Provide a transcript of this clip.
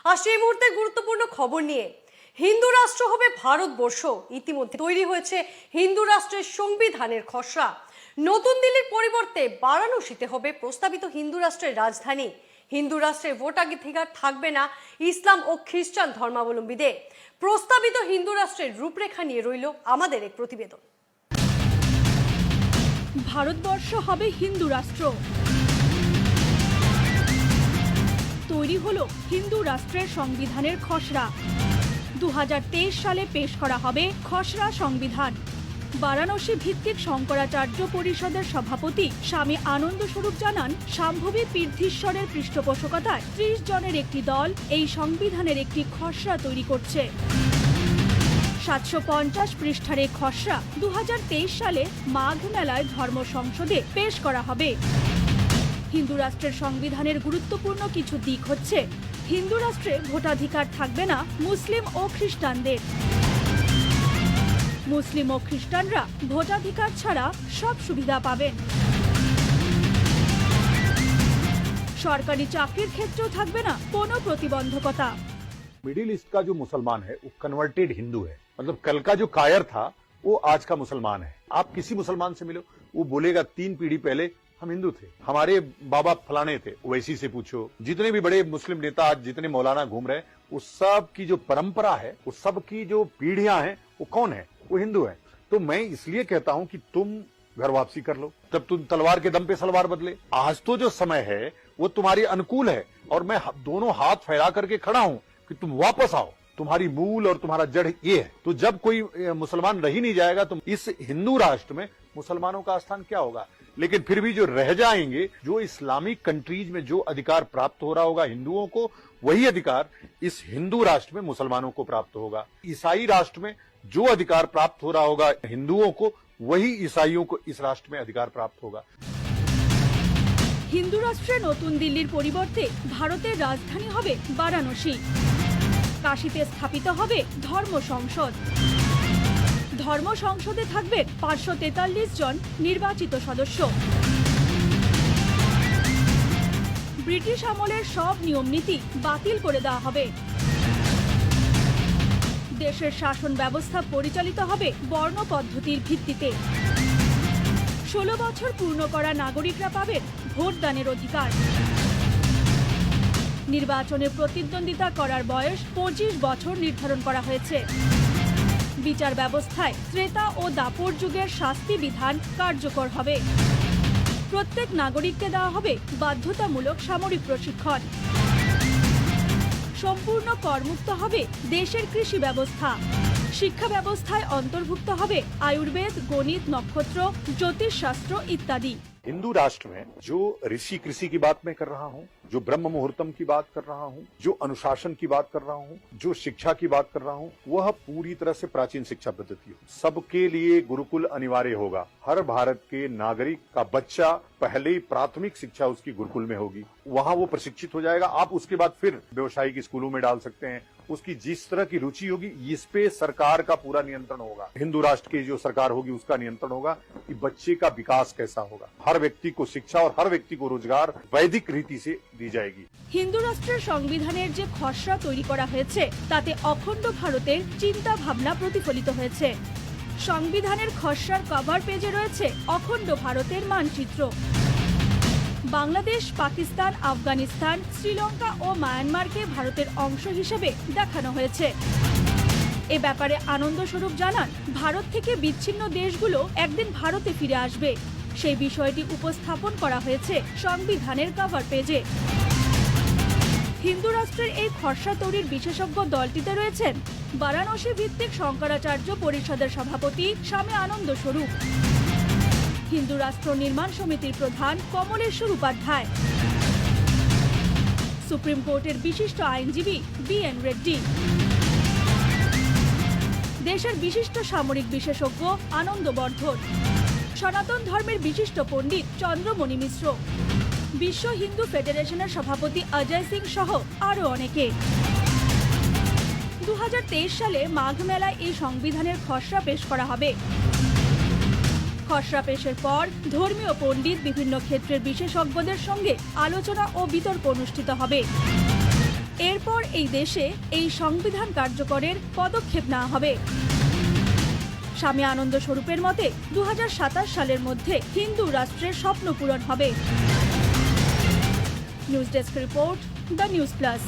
আর সেই মুহূর্তে গুরুত্বপূর্ণ খবর নিয়ে হিন্দু রাষ্ট্র হবে ভারতবর্ষ। ইতিমধ্যে তৈরি হয়েছে হিন্দু রাষ্ট্রের সংবিধানের খসড়া। নতুন দিল্লির পরিবর্তে বারাণসীতে হবে প্রস্তাবিত হিন্দু রাষ্ট্রের রাজধানী। হিন্দু রাষ্ট্রের ভোটাধিকার থাকবে না ইসলাম ও খ্রিস্টান ধর্মাবলম্বীদের। প্রস্তাবিত হিন্দু রাষ্ট্রের রূপরেখা নিয়ে রইল আমাদের এক প্রতিবেদন। ভারতবর্ষ হবে হিন্দু রাষ্ট্র। তৈরি হলো হিন্দু রাষ্ট্রের সংবিধানের খসড়া। 2023 সালে পেশ করা হবে খসড়া সংবিধান। বারাণসী ভিত্তিক শঙ্করাচার্য পরিষদের সভাপতি স্বামী আনন্দ স্বরূপ জানান, শাম্ভবী তীর্থেশ্বরের পৃষ্ঠপোষকতায় 30 জনের একটি দল এই সংবিধানের একটি খসড়া তৈরি করছে। 750 পৃষ্ঠার এই খসড়া 2023 সালে মাঘ মেলায় ধর্ম সংসদে পেশ করা হবে। হিন্দু রাষ্ট্রের সংবিধানের গুরুত্বপূর্ণ কিছু দিক হচ্ছে, হিন্দু রাষ্ট্রে ভোটাধিকার থাকবে না মুসলিম ও খ্রিস্টানদের। মুসলিম ও খ্রিস্টানরা ভোটাধিকার ছাড়া সব সুবিধা পাবেন। সরকারি চাকরির ক্ষেত্রেও থাকবে না কোনো প্রতিবন্ধকতা। मिडिल ईस्ट का जो मुसलमान है वो कन्वर्टेड हिंदू है, मतलब कल का जो कायर था वो आज का मुसलमान है। आप किसी मुसलमान से मिलो वो बोलेगा 3 पीढ़ी पहले हम हिंदू थे, हमारे बाबा फलाने थे। वैसी से पूछो, जितने भी बड़े मुस्लिम नेता आज जितने मौलाना घूम रहे हैं, उस सब की जो परंपरा है, उस सब की जो पीढ़ियां हैं, वो कौन है? वो हिंदू है। तो मैं इसलिए कहता हूं कि तुम घर वापसी कर लो, तब तुम तलवार के दम पे सलवार बदले। आज तो जो समय है वो तुम्हारे अनुकूल है और मैं दोनों हाथ फैला करके खड़ा हूं कि तुम वापस आओ। तुम्हारी मूल और तुम्हारा जड़ ये है। तो जब कोई मुसलमान रह ही नहीं जाएगा तो इस हिंदू राष्ट्र में मुसलमानों का स्थान क्या होगा? लेकिन फिर भी जो रह जाएंगे, जो इस्लामिक कंट्रीज में जो अधिकार प्राप्त हो रहा होगा हिंदुओं को, वही अधिकार इस हिंदू राष्ट्र में मुसलमानों को प्राप्त होगा। ईसाई राष्ट्र में जो अधिकार प्राप्त हो रहा होगा हिंदुओं को, वही ईसाइयों को इस राष्ट्र में अधिकार प्राप्त होगा। হিন্দু রাষ্ট্রে নতুন দিল্লির পরিবর্তে ভারতের রাজধানী হবে বারাণসী। কাশীতে স্থাপিত হবে ধর্ম সংসদ। ধর্ম সংসদে থাকবে 543 জন নির্বাচিত সদস্য। ব্রিটিশ আমলের সব নিয়ম নীতি বাতিল করে দেওয়া হবে। দেশের শাসন ব্যবস্থা পরিচালিত হবে বর্ণ পদ্ধতির ভিত্তিতে। 16 বছর পূর্ণ করা নাগরিকরা পাবেন ভোটদানের অধিকার। নির্বাচনে প্রতিদ্বন্দ্বিতা করার বয়স 25 বছর নির্ধারণ করা হয়েছে। বিচার ব্যবস্থায় ত্রেতা ও দাপর যুগের শাস্তি বিধান কার্যকর হবে। প্রত্যেক নাগরিককে দেওয়া হবে বাধ্যতামূলক সামরিক প্রশিক্ষণ। সম্পূর্ণ করমুক্ত হবে দেশের কৃষি ব্যবস্থা। শিক্ষা ব্যবস্থায় অন্তর্ভুক্ত হবে আয়ুর্বেদ, গণিত, নক্ষত্র, জ্যোতিষশাস্ত্র ইত্যাদি। हिंदू राष्ट्र में जो ऋषि कृषि की बात मैं कर रहा हूँ, जो ब्रह्म मुहूर्तम की बात कर रहा हूँ, जो अनुशासन की बात कर रहा हूँ, जो शिक्षा की बात कर रहा हूँ, वह पूरी तरह से प्राचीन शिक्षा पद्धति हो। सबके लिए गुरुकुल अनिवार्य होगा। हर भारत के नागरिक का बच्चा पहले ही प्राथमिक शिक्षा उसकी गुरुकुल में होगी, वहाँ वो प्रशिक्षित हो जाएगा। आप उसके बाद फिर व्यवसायिक स्कूलों में डाल सकते हैं। उसकी जिस तरह की रुचि होगी इस पे सरकार का पूरा नियंत्रण होगा। हिंदू राष्ट्र की जो सरकार होगी उसका नियंत्रण होगा कि बच्चे का विकास कैसा होगा। हर व्यक्ति को शिक्षा और हर व्यक्ति को रोजगार वैदिक रीति से दी जाएगी। হিন্দু রাষ্ট্রের সংবিধানের যে খসড়া তৈরি করা হয়েছে তাতে অখণ্ড ভারতের চিন্তা ভাবনা প্রতিফলিত হয়েছে। সংবিধানের খসড়ার কভার পেজে রয়েছে অখণ্ড ভারতের মানচিত্র। বাংলাদেশ, পাকিস্তান, আফগানিস্তান, শ্রীলঙ্কা ও মায়ানমারকে ভারতের অংশ হিসেবে দেখানো হয়েছে। এ ব্যাপারে আনন্দ স্বরূপ জানান, ভারত থেকে বিচ্ছিন্ন দেশগুলো একদিন ভারতে ফিরে আসবে। সেই বিষয়টি উপস্থাপন করা হয়েছে সংবিধানের কভার পেজে। হিন্দু রাষ্ট্রের এই খসড়া তৈরির বিশেষজ্ঞ দলটিতে রয়েছেন বারাণসী ভিত্তিক শঙ্করাচার্য পরিষদের সভাপতি স্বামী আনন্দ স্বরূপ, হিন্দু রাষ্ট্র নির্মাণ সমিতির প্রধান কমলেশ্বর উপাধ্যায়, সুপ্রিম কোর্টের বিশিষ্ট আইনজীবী BN রেড্ডি, দেশের বিশিষ্ট সামরিক বিশেষজ্ঞ আনন্দ বর্ধন, সনাতন ধর্মের বিশিষ্ট পণ্ডিত চন্দ্রমণি মিশ্র, বিশ্ব হিন্দু ফেডারেশনের সভাপতি অজয় সিং সহ আরো অনেকে। 2023 সালে মাঘ মেলায় এই সংবিধানের খসড়া পেশ করা হবে। খসড়া পেশের পর ধর্মীয় পণ্ডিত, বিভিন্ন ক্ষেত্রের বিশেষজ্ঞদের সঙ্গে আলোচনা ও বিতর্ক অনুষ্ঠিত হবে। এরপর এই দেশে এই সংবিধান কার্যকরের পদক্ষেপ নেওয়া হবে। স্বামী আনন্দ স্বরূপের মতে 2027 সালের মধ্যে হিন্দু রাষ্ট্রের স্বপ্ন পূরণ হবে। News desk report, the news plus.